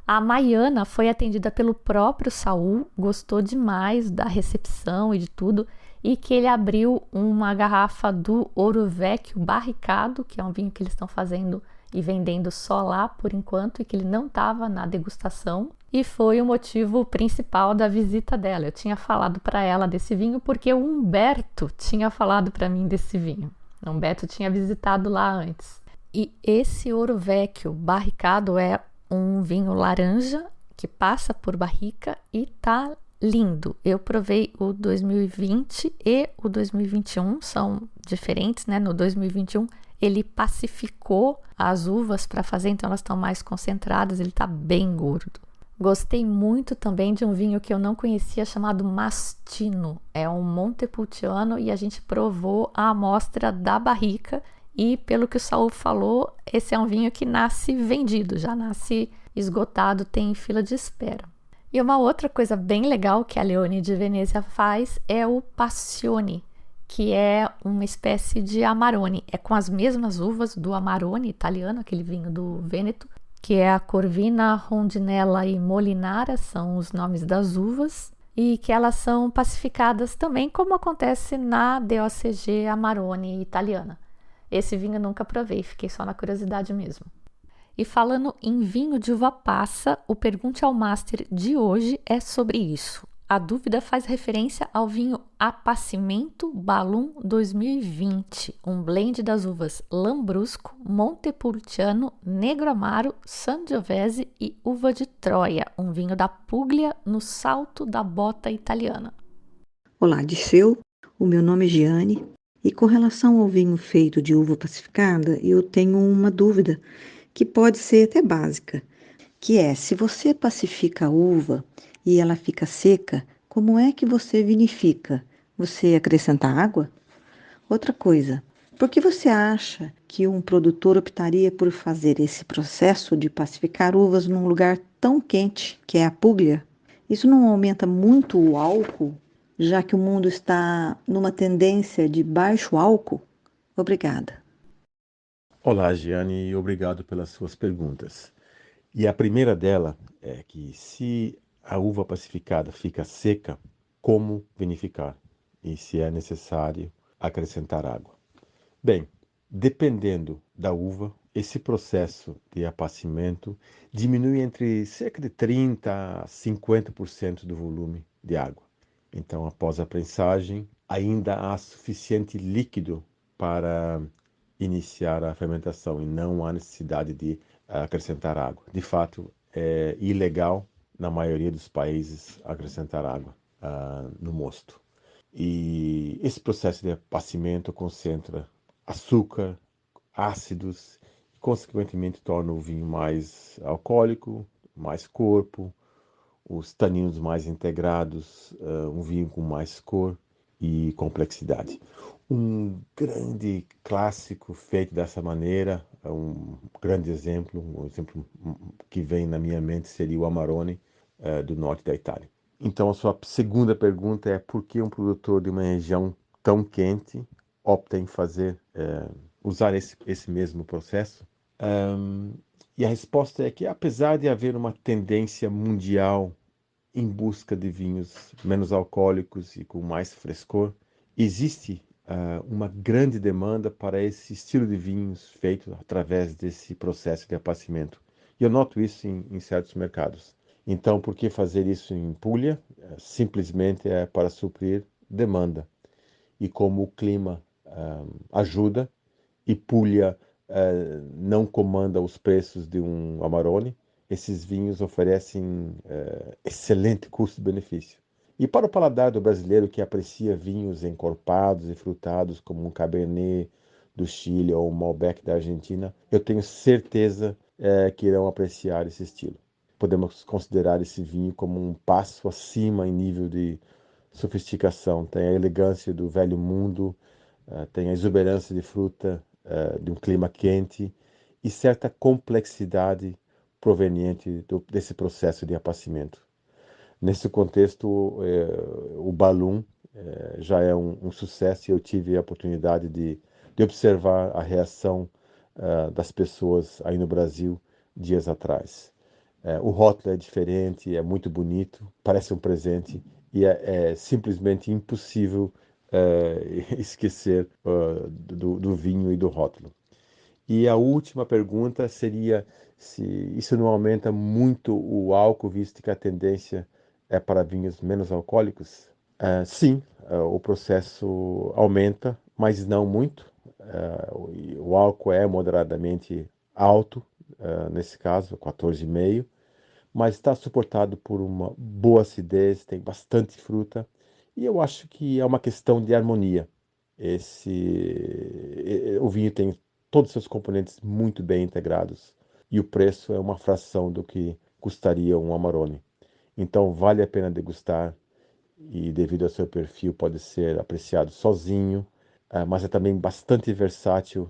A Maiana foi atendida pelo próprio Saul, gostou demais da recepção e de tudo, e que ele abriu uma garrafa do Ouro Vecchio barricado, que é um vinho que eles estão fazendo e vendendo só lá por enquanto, e que ele não estava na degustação, e foi o motivo principal da visita dela. Eu tinha falado para ela desse vinho porque o Humberto tinha falado para mim desse vinho. O Humberto tinha visitado lá antes. E esse Ouro Vecchio barricado é um vinho laranja que passa por barrica e tá lindo. Eu provei o 2020 e o 2021, são diferentes, né? No 2021 ele pacificou as uvas para fazer, então elas estão mais concentradas, ele tá bem gordo. Gostei muito também de um vinho que eu não conhecia chamado Mastino. É um Montepulciano e a gente provou a amostra da barrica. E pelo que o Saul falou, esse é um vinho que nasce vendido, já nasce esgotado, tem fila de espera. E uma outra coisa bem legal que a Leone de Venezia faz é o Passione, que é uma espécie de Amarone. É com as mesmas uvas do Amarone italiano, aquele vinho do Vêneto, que é a Corvina, Rondinella e Molinara, são os nomes das uvas, e que elas são pacificadas também, como acontece na DOCG Amarone italiana. Esse vinho eu nunca provei, fiquei só na curiosidade mesmo. E falando em vinho de uva passa, o Pergunte ao Master de hoje é sobre isso. A dúvida faz referência ao vinho Appassimento Balloon 2020, um blend das uvas Lambrusco, Montepulciano, Negro Amaro, Sangiovese e Uva de Troia, um vinho da Puglia no salto da bota italiana. Olá, Disseu. O meu nome é Giane. E com relação ao vinho feito de uva pacificada, eu tenho uma dúvida que pode ser até básica, que é, se você pacifica a uva e ela fica seca, como é que você vinifica? Você acrescenta água? Outra coisa, por que você acha que um produtor optaria por fazer esse processo de pacificar uvas num lugar tão quente, que é a Puglia? Isso não aumenta muito o álcool, já que o mundo está numa tendência de baixo álcool? Obrigada. Olá, Giane, e obrigado pelas suas perguntas. E a primeira dela é que se a uva pacificada fica seca, como vinificar? E se é necessário acrescentar água? Bem, dependendo da uva, esse processo de apacimento diminui entre cerca de 30% a 50% do volume de água. Então, após a prensagem, ainda há suficiente líquido para iniciar a fermentação e não há necessidade de acrescentar água. De fato, é ilegal na maioria dos países acrescentar água no mosto. E esse processo de apacimento concentra açúcar, ácidos, e consequentemente torna o vinho mais alcoólico, mais corpo, os taninos mais integrados, um vinho com mais cor e complexidade. Um grande clássico feito dessa maneira, um grande exemplo, um exemplo que vem na minha mente seria o Amarone do norte da Itália. Então, a sua segunda pergunta é por que um produtor de uma região tão quente opta em usar esse mesmo processo? E a resposta é que, apesar de haver uma tendência mundial em busca de vinhos menos alcoólicos e com mais frescor. Existe uma grande demanda para esse estilo de vinhos feito através desse processo de apacimento. E eu noto isso em certos mercados. Então, por que fazer isso em Puglia? Simplesmente é para suprir demanda. E como o clima ajuda, e Puglia não comanda os preços de um Amarone, esses vinhos oferecem excelente custo-benefício. E para o paladar do brasileiro que aprecia vinhos encorpados e frutados como um Cabernet do Chile ou um Malbec da Argentina, eu tenho certeza que irão apreciar esse estilo. Podemos considerar esse vinho como um passo acima em nível de sofisticação. Tem a elegância do velho mundo, tem a exuberância de fruta de um clima quente e certa complexidade proveniente desse processo de apacimento. Nesse contexto, o Balloon já é um sucesso e eu tive a oportunidade de observar a reação das pessoas aí no Brasil dias atrás. O rótulo é diferente, é muito bonito, parece um presente e é simplesmente impossível esquecer do vinho e do rótulo. E a última pergunta seria se isso não aumenta muito o álcool, visto que a tendência é para vinhos menos alcoólicos? Sim, o processo aumenta, mas não muito. O álcool é moderadamente alto, nesse caso, 14,5, mas está suportado por uma boa acidez, tem bastante fruta, e eu acho que é uma questão de harmonia. O vinho tem todos os seus componentes muito bem integrados, e o preço é uma fração do que custaria um Amarone. Então vale a pena degustar e devido ao seu perfil pode ser apreciado sozinho, mas é também bastante versátil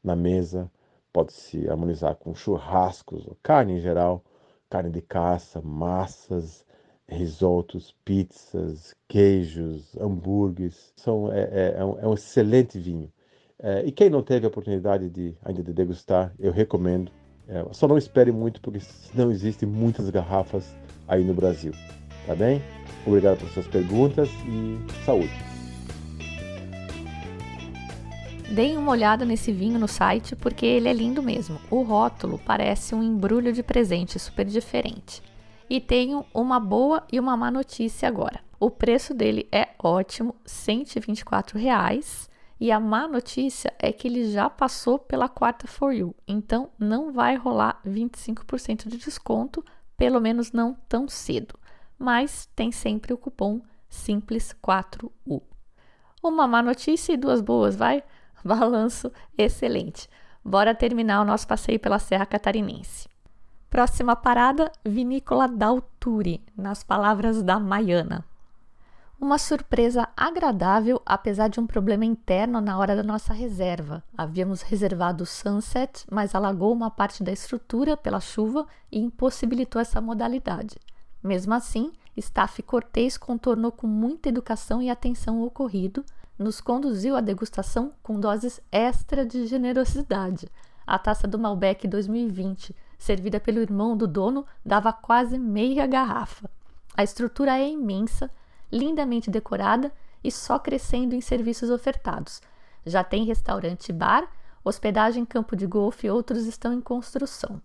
na mesa, pode se harmonizar com churrascos, carne em geral, carne de caça, massas, risotos, pizzas, queijos, hambúrgueres. É um excelente vinho. E quem não teve a oportunidade ainda de degustar, eu recomendo. Só não espere muito, porque não existem muitas garrafas aí no Brasil. Tá bem? Obrigado por suas perguntas e saúde! Deem uma olhada nesse vinho no site porque ele é lindo mesmo. O rótulo parece um embrulho de presente super diferente. E tenho uma boa e uma má notícia agora. O preço dele é ótimo, R$ 124,00. E a má notícia é que ele já passou pela quarta For You. Então não vai rolar 25% de desconto, pelo menos não tão cedo. Mas tem sempre o cupom Simples4U. Uma má notícia e duas boas, vai? Balanço excelente. Bora terminar o nosso passeio pela Serra Catarinense. Próxima parada, Vinícola D'Alturi, nas palavras da Maiana. Uma surpresa agradável, apesar de um problema interno na hora da nossa reserva. Havíamos reservado o Sunset, mas alagou uma parte da estrutura pela chuva e impossibilitou essa modalidade. Mesmo assim, staff cortês contornou com muita educação e atenção o ocorrido, nos conduziu à degustação com doses extra de generosidade. A taça do Malbec 2020, servida pelo irmão do dono, dava quase meia garrafa. A estrutura é imensa, lindamente decorada e só crescendo em serviços ofertados. Já tem restaurante e bar, hospedagem, campo de golfe e outros estão em construção.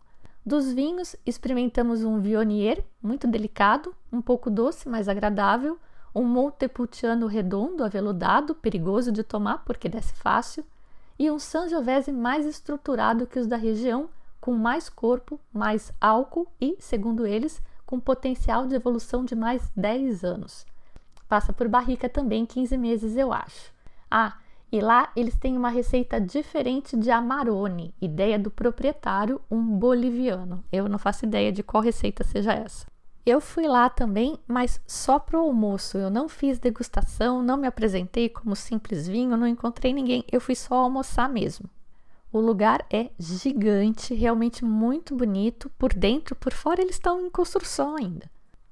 Dos vinhos, experimentamos um Viognier, muito delicado, um pouco doce, mas agradável, um Montepulciano redondo, aveludado, perigoso de tomar porque desce fácil, e um Sangiovese mais estruturado que os da região, com mais corpo, mais álcool e, segundo eles, com potencial de evolução de mais 10 anos. Passa por barrica também 15 meses, eu acho. E lá eles têm uma receita diferente de Amarone, ideia do proprietário, um boliviano. Eu não faço ideia de qual receita seja essa. Eu fui lá também, mas só pro almoço. Eu não fiz degustação, não me apresentei como simples vinho, não encontrei ninguém. Eu fui só almoçar mesmo. O lugar é gigante, realmente muito bonito. Por dentro, por fora eles estão em construção ainda.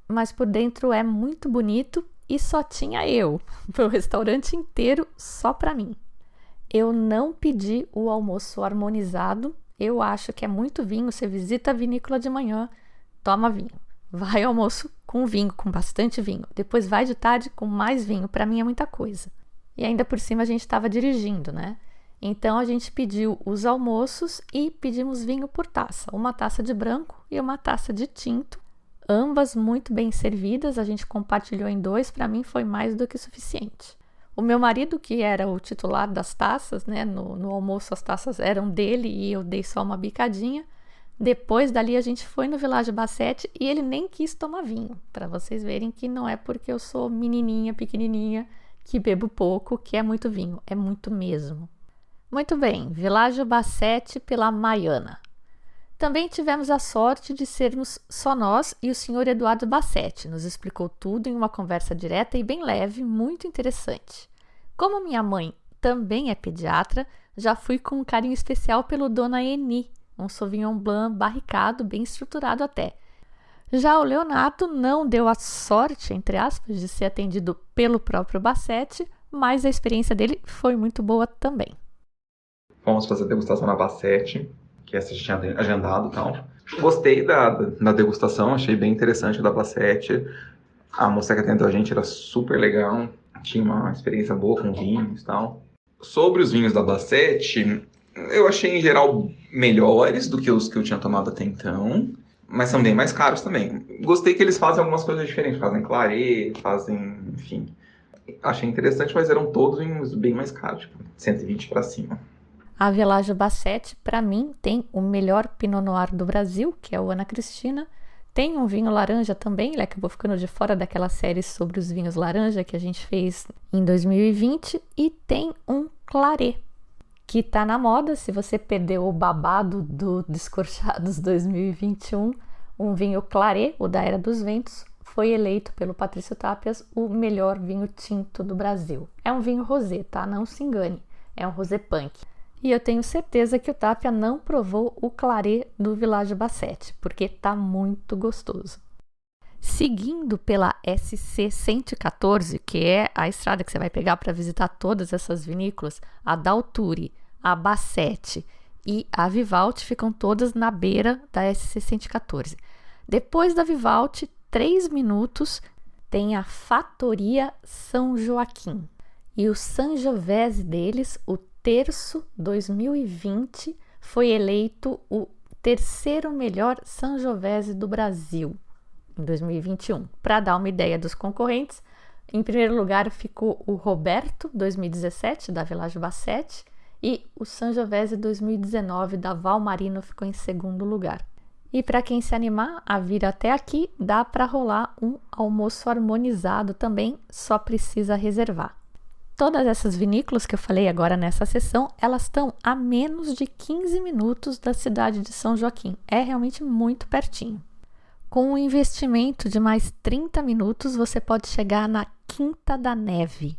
Mas por dentro é muito bonito e só tinha eu. O restaurante inteiro só para mim. Eu não pedi o almoço harmonizado. Eu acho que é muito vinho. Você visita a vinícola de manhã, toma vinho. vai ao almoço com vinho, com bastante vinho. Depois vai de tarde com mais vinho. Para mim é muita coisa. E ainda por cima a gente estava dirigindo, né? Então a gente pediu os almoços e pedimos vinho por taça. Uma taça de branco e uma taça de tinto. Ambas muito bem servidas. A gente compartilhou em 2. Para mim foi mais do que suficiente. O meu marido, que era o titular das taças, né? No almoço as taças eram dele e eu dei só uma bicadinha. Depois dali a gente foi no Village Bassett e ele nem quis tomar vinho. Para vocês verem que não é porque eu sou menininha, pequenininha, que bebo pouco, que é muito vinho. É muito mesmo. Muito bem, Village Bassett pela Maiana. Também tivemos a sorte de sermos só nós e o Sr. Eduardo Bassett. Nos explicou tudo em uma conversa direta e bem leve, muito interessante. Como minha mãe também é pediatra, já fui com um carinho especial pelo Dona Eni, um Sauvignon Blanc barricado, bem estruturado até. Já o Leonardo não deu a sorte, entre aspas, de ser atendido pelo próprio Bassett, mas a experiência dele foi muito boa também. Fomos fazer a degustação na Bassett, que essa a gente tinha agendado e tal. Gostei da degustação, achei bem interessante da Bassett. A moça que atendeu a gente era super legal, tinha uma experiência boa com vinhos e tal. Sobre os vinhos da Bassett, eu achei em geral melhores do que os que eu tinha tomado até então, mas são bem mais caros também. Gostei que eles fazem algumas coisas diferentes, fazem claret, fazem, enfim. Achei interessante, mas eram todos vinhos bem mais caros, tipo 120 para cima. A Village Bassett, para mim, tem o melhor Pinot Noir do Brasil, que é o Ana Cristina. Tem um vinho laranja também, ele acabou ficando de fora daquela série sobre os vinhos laranja que a gente fez em 2020. E tem um claret, que está na moda. Se você perdeu o babado do Descorchados 2021, um vinho claret, o da Era dos Ventos, foi eleito pelo Patrício Tapias o melhor vinho tinto do Brasil. É um vinho rosé, tá? Não se engane, é um rosé punk. E eu tenho certeza que o Tapia não provou o claret do Village Bassett, porque tá muito gostoso. Seguindo pela SC 114, que é a estrada que você vai pegar para visitar todas essas vinícolas, a Dalturi, a Bassett e a Vivaldi ficam todas na beira da SC 114. Depois da Vivaldi, 3 minutos, tem a Fattoria São Joaquim. E o Sangiovese deles, o Terço 2020, foi eleito o terceiro melhor Sangiovese do Brasil em 2021. Para dar uma ideia dos concorrentes, em primeiro lugar ficou o Roberto 2017 da Village Bassett e o Sangiovese 2019 da Valmarino ficou em segundo lugar. E para quem se animar a vir até aqui, dá para rolar um almoço harmonizado também, só precisa reservar. Todas essas vinícolas que eu falei agora nessa sessão, elas estão a menos de 15 minutos da cidade de São Joaquim. É realmente muito pertinho. Com um investimento de mais 30 minutos, você pode chegar na Quinta da Neve.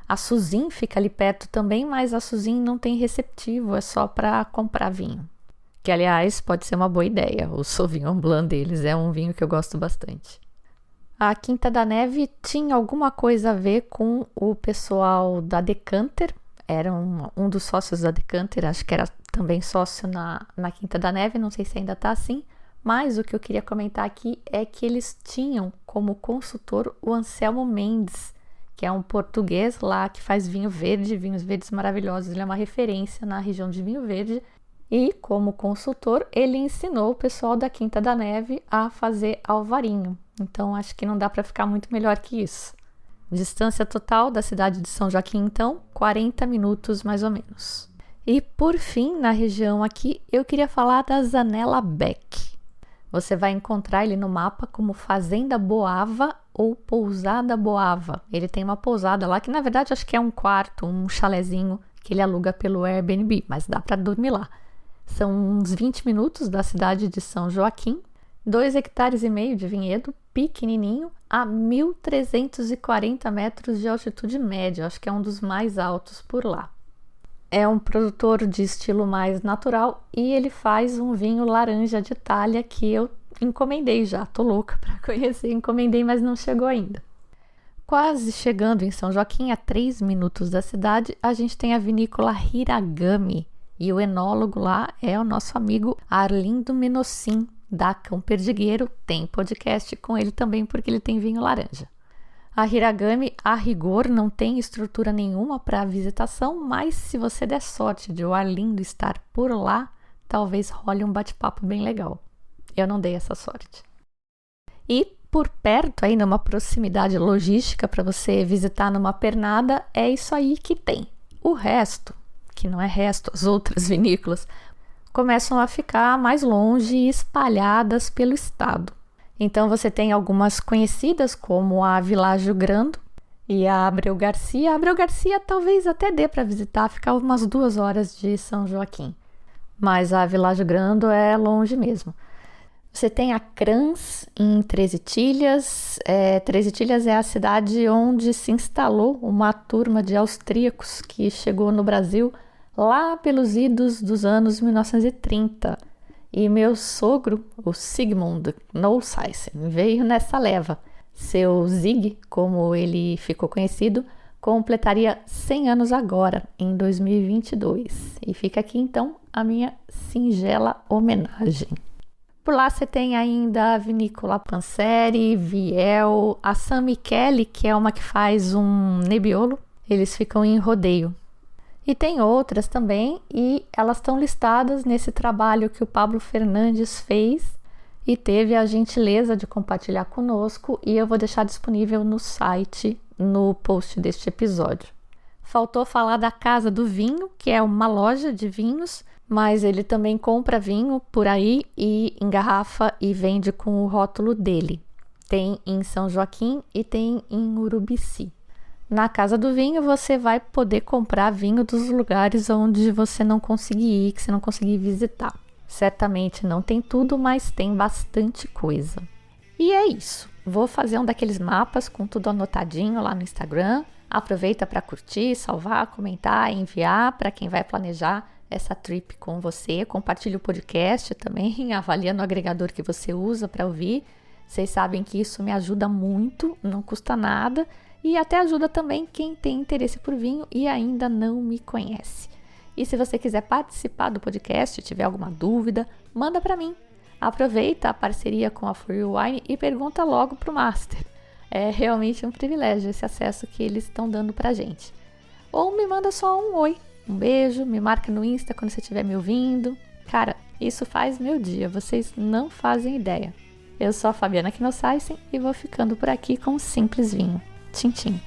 A Suzin fica ali perto também, mas a Suzin não tem receptivo, é só para comprar vinho. Que, aliás, pode ser uma boa ideia. O Sauvignon Blanc deles é um vinho que eu gosto bastante. A Quinta da Neve tinha alguma coisa a ver com o pessoal da Decanter, era um dos sócios da Decanter, acho que era também sócio na Quinta da Neve, não sei se ainda está assim, mas o que eu queria comentar aqui é que eles tinham como consultor o Anselmo Mendes, que é um português lá que faz vinho verde, vinhos verdes maravilhosos, ele é uma referência na região de vinho verde, e como consultor ele ensinou o pessoal da Quinta da Neve a fazer alvarinho. Então, acho que não dá para ficar muito melhor que isso. Distância total da cidade de São Joaquim, então, 40 minutos mais ou menos. E, por fim, na região aqui, eu queria falar da Zanella Beck. Você vai encontrar ele no mapa como Fazenda Boava ou Pousada Boava. Ele tem uma pousada lá que, na verdade, acho que é um quarto, um chalezinho que ele aluga pelo Airbnb, mas dá para dormir lá. São uns 20 minutos da cidade de São Joaquim, 2,5 hectares de vinhedo, pequenininho, a 1.340 metros de altitude média, acho que é um dos mais altos por lá. É um produtor de estilo mais natural e ele faz um vinho laranja de Itália que eu encomendei já, tô louca para conhecer, encomendei, mas não chegou ainda. Quase chegando em São Joaquim, a 3 minutos da cidade, a gente tem a vinícola Hiragami e o enólogo lá é o nosso amigo Arlindo Menossim, da Cão Perdigueiro, tem podcast com ele também, porque ele tem vinho laranja. A Hiragami, a rigor, não tem estrutura nenhuma para visitação, mas se você der sorte de o Arlindo estar por lá, talvez role um bate-papo bem legal. Eu não dei essa sorte. E por perto, aí numa proximidade logística para você visitar numa pernada, é isso aí que tem. O resto, que não é resto, as outras vinícolas, começam a ficar mais longe e espalhadas pelo estado. Então você tem algumas conhecidas como a Világio Grando e a Abreu Garcia. A Abreu Garcia talvez até dê para visitar, ficar umas 2 horas de São Joaquim. Mas a Világio Grando é longe mesmo. Você tem a Crans em Três Itilhas. Três Itilhas é a cidade onde se instalou uma turma de austríacos que chegou no Brasil lá pelos idos dos anos 1930. E meu sogro, o Sigmund Knolseisen, veio nessa leva. Seu Zig, como ele ficou conhecido, completaria 100 anos agora, em 2022. E fica aqui então a minha singela homenagem. Por lá você tem ainda a Vinícola Panseri, Viel, a San Michele, que é uma que faz um Nebbiolo. Eles ficam em Rodeio. E tem outras também, e elas estão listadas nesse trabalho que o Pablo Fernandes fez e teve a gentileza de compartilhar conosco, e eu vou deixar disponível no site, no post deste episódio. Faltou falar da Casa do Vinho, que é uma loja de vinhos, mas ele também compra vinho por aí e engarrafa e vende com o rótulo dele. Tem em São Joaquim e tem em Urubici. Na Casa do Vinho você vai poder comprar vinho dos lugares onde você não conseguir ir, que você não conseguir visitar. Certamente não tem tudo, mas tem bastante coisa. E é isso. Vou fazer um daqueles mapas com tudo anotadinho lá no Instagram. Aproveita para curtir, salvar, comentar, enviar para quem vai planejar essa trip com você. Compartilhe o podcast também, avalia no agregador que você usa para ouvir. Vocês sabem que isso me ajuda muito, não custa nada. E até ajuda também quem tem interesse por vinho e ainda não me conhece. E se você quiser participar do podcast, tiver alguma dúvida, manda para mim. Aproveita a parceria com a For You Wine e pergunta logo pro Master. É realmente um privilégio esse acesso que eles estão dando pra gente. Ou me manda só um oi, um beijo, me marca no Insta quando você estiver me ouvindo. Cara, isso faz meu dia, vocês não fazem ideia. Eu sou a Fabiana Knolseisen e vou ficando por aqui com um simples vinho. Tchim, tchim.